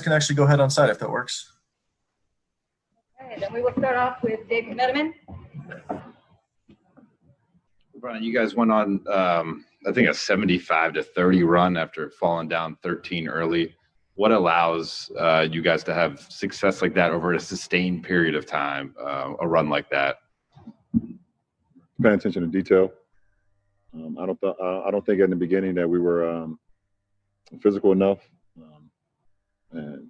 can actually go ahead on site if that works. Okay, then we will start off with David Medeman. Brian, you guys went on, I think, a 75-30 run after falling down 13 early. What allows you guys to have success like that over a sustained period of time, a run like that? Paying attention to detail. I don't think in the beginning that we were physical enough, and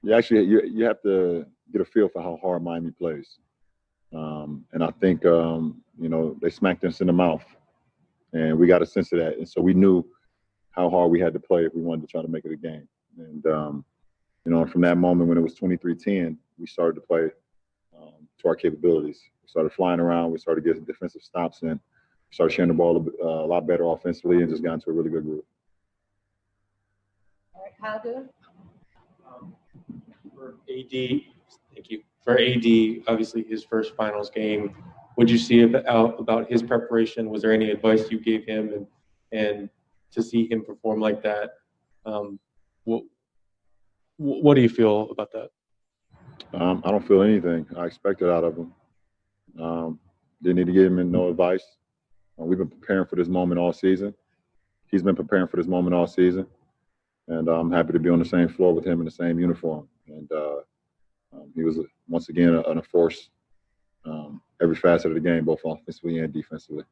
you have to get a feel for how hard Miami plays. And I think they smacked us in the mouth, and we got a sense of that, and so we knew how hard we had to play if we wanted to try to make it a game. And from that moment when it was 23-10, we started to play to our capabilities. We started flying around. We started getting defensive stops in. We started sharing the ball a lot better offensively, and just got into a really good group. All right, Kyle Dune. For AD, thank you. For AD, obviously his first finals game, what'd you see about his preparation? Was there any advice you gave him, and to see him perform like that? What do you feel about that? I don't feel anything I expected out of him. Didn't need to give him no advice. We've been preparing for this moment all season. He's been preparing for this moment all season. And I'm happy to be on the same floor with him in the same uniform. And he was, once again, a force every facet of the game, both offensively and defensively.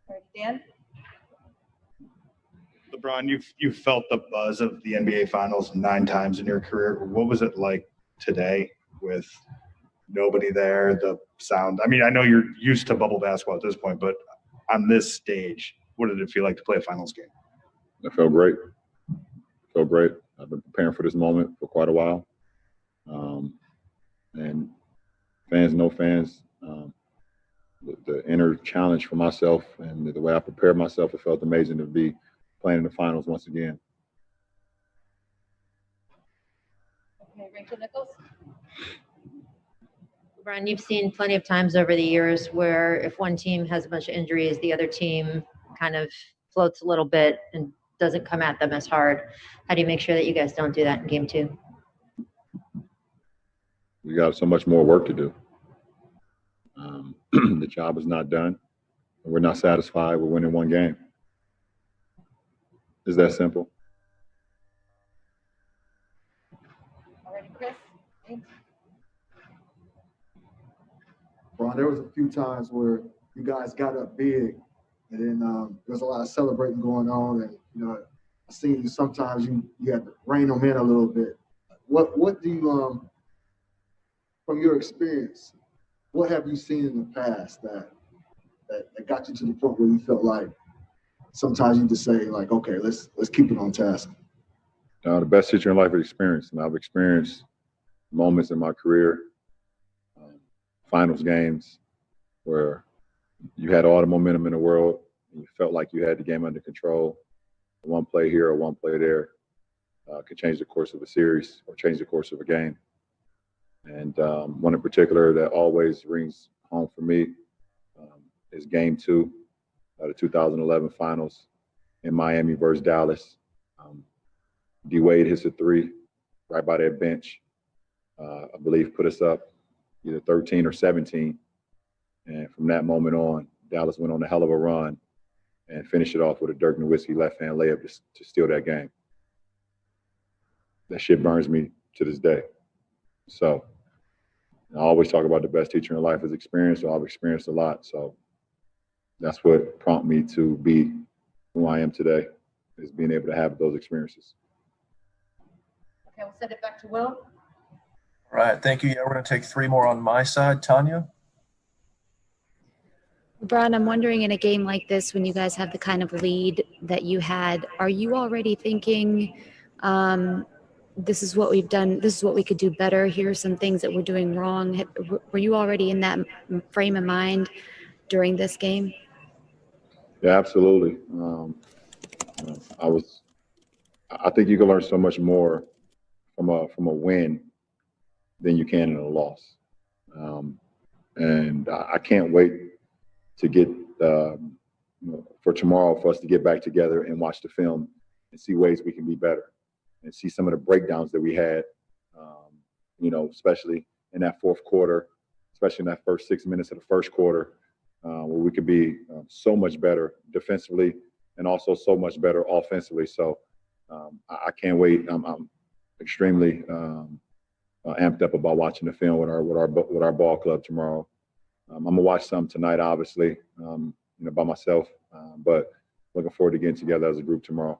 All right, Dan. LeBron, you've felt the buzz of the NBA Finals 9 times in your career. What was it like today with nobody there, the sound? I mean, I know you're used to bubble basketball at this point, but on this stage, what did it feel like to play a finals game? It felt great. I've been preparing for this moment for quite a while. And fans, no fans, the inner challenge for myself and the way I prepared myself, it felt amazing to be playing in the finals once again. Okay, Rachel Nichols. Brian, you've seen plenty of times over the years where if one team has a bunch of injuries, the other team kind of floats a little bit and doesn't come at them as hard. How do you make sure that you guys don't do that in game 2? We got so much more work to do. The job is not done, and we're not satisfied with winning one game. It's that simple. All right, Chris. Thanks. Ron, there was a few times where you guys got up big, and then there was a lot of celebrating going on, and I seen you sometimes you had to rein them in a little bit. What do you from your experience, what have you seen in the past that got you to the point where you felt like sometimes you just say like, okay, let's keep it on task? The best teacher in life is experience, and I've experienced moments in my career, finals games, where you had all the momentum in the world, and you felt like you had the game under control. One play here or one play there could change the course of a series or change the course of a game. And one in particular that always rings home for me is Game 2 of the 2011 Finals in Miami versus Dallas. D. Wade hits a 3 right by that bench. I believe put us up either 13 or 17. And from that moment on, Dallas went on a hell of a run and finished it off with a Dirk Nowitzki left-hand layup to steal that game. That shit burns me to this day. So I always talk about the best teacher in life is experience, so I've experienced a lot. So that's what prompted me to be who I am today, is being able to have those experiences. Okay, we'll send it back to Will. All right, thank you. Yeah, we're going to take 3 more on my side. Tanya? LeBron, I'm wondering in a game like this, when you guys have the kind of lead that you had, are you already thinking, this is what we've done, this is what we could do better, here are some things that we're doing wrong? Were you already in that frame of mind during this game? Yeah, absolutely. I think you can learn so much more from a win than you can in a loss. And I can't wait to get for tomorrow for us to get back together and watch the film and see ways we can be better. and see some of the breakdowns that we had, especially in that fourth quarter, especially in that first 6 minutes of the first quarter, where we could be so much better defensively and also so much better offensively. So I can't wait. I'm extremely amped up about watching the film with our ball club tomorrow. I'm gonna watch some tonight, obviously, by myself, but looking forward to getting together as a group tomorrow.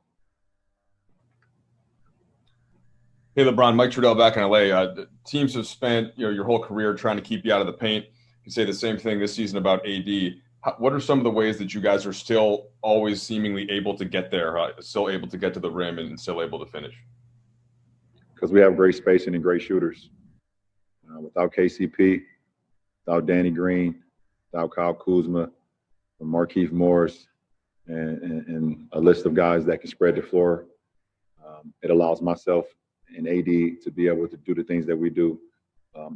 Hey, LeBron, Mike Trudell back in LA. Teams have spent your whole career trying to keep you out of the paint. You can say the same thing this season about AD. What are some of the ways that you guys are still always seemingly able to get there, still able to get to the rim and still able to finish? Because we have great spacing and great shooters. Without KCP, without Danny Green, without Kyle Kuzma, Markieff Morris, and a list of guys that can spread the floor, it allows myself and AD to be able to do the things that we do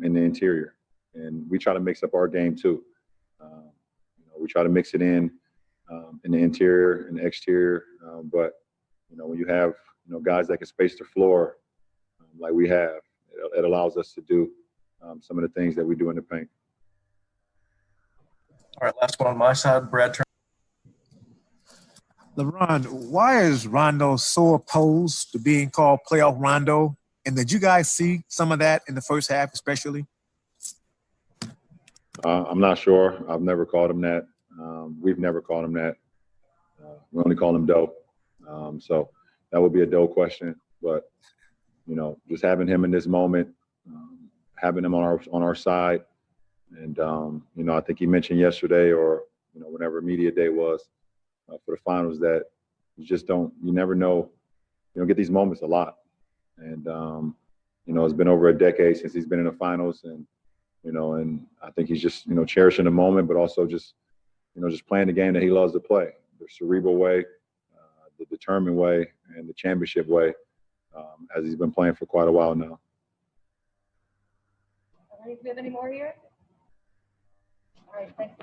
in the interior. And we try to mix up our game too. We try to mix it in the interior and the exterior. But when you have guys that can space the floor like we have, it allows us to do some of the things that we do in the paint. All right, last one on my side, Brad Turner. LeBron, why is Rondo so opposed to being called playoff Rondo? And did you guys see some of that in the first half, especially? I'm not sure. I've never called him that. We've never called him that. We only call him Doe. So that would be a Doe question. But, just having him in this moment, having him on our side. And, I think he mentioned yesterday or, whenever media day was for the finals that you never know. You don't get these moments a lot. And, it's been over a decade since he's been in the finals. And I think he's just, cherishing the moment, but also just playing the game that he loves to play, the cerebral way, the determined way, and the championship way, as he's been playing for quite a while now. All right, do we have any more here? All right, thanks.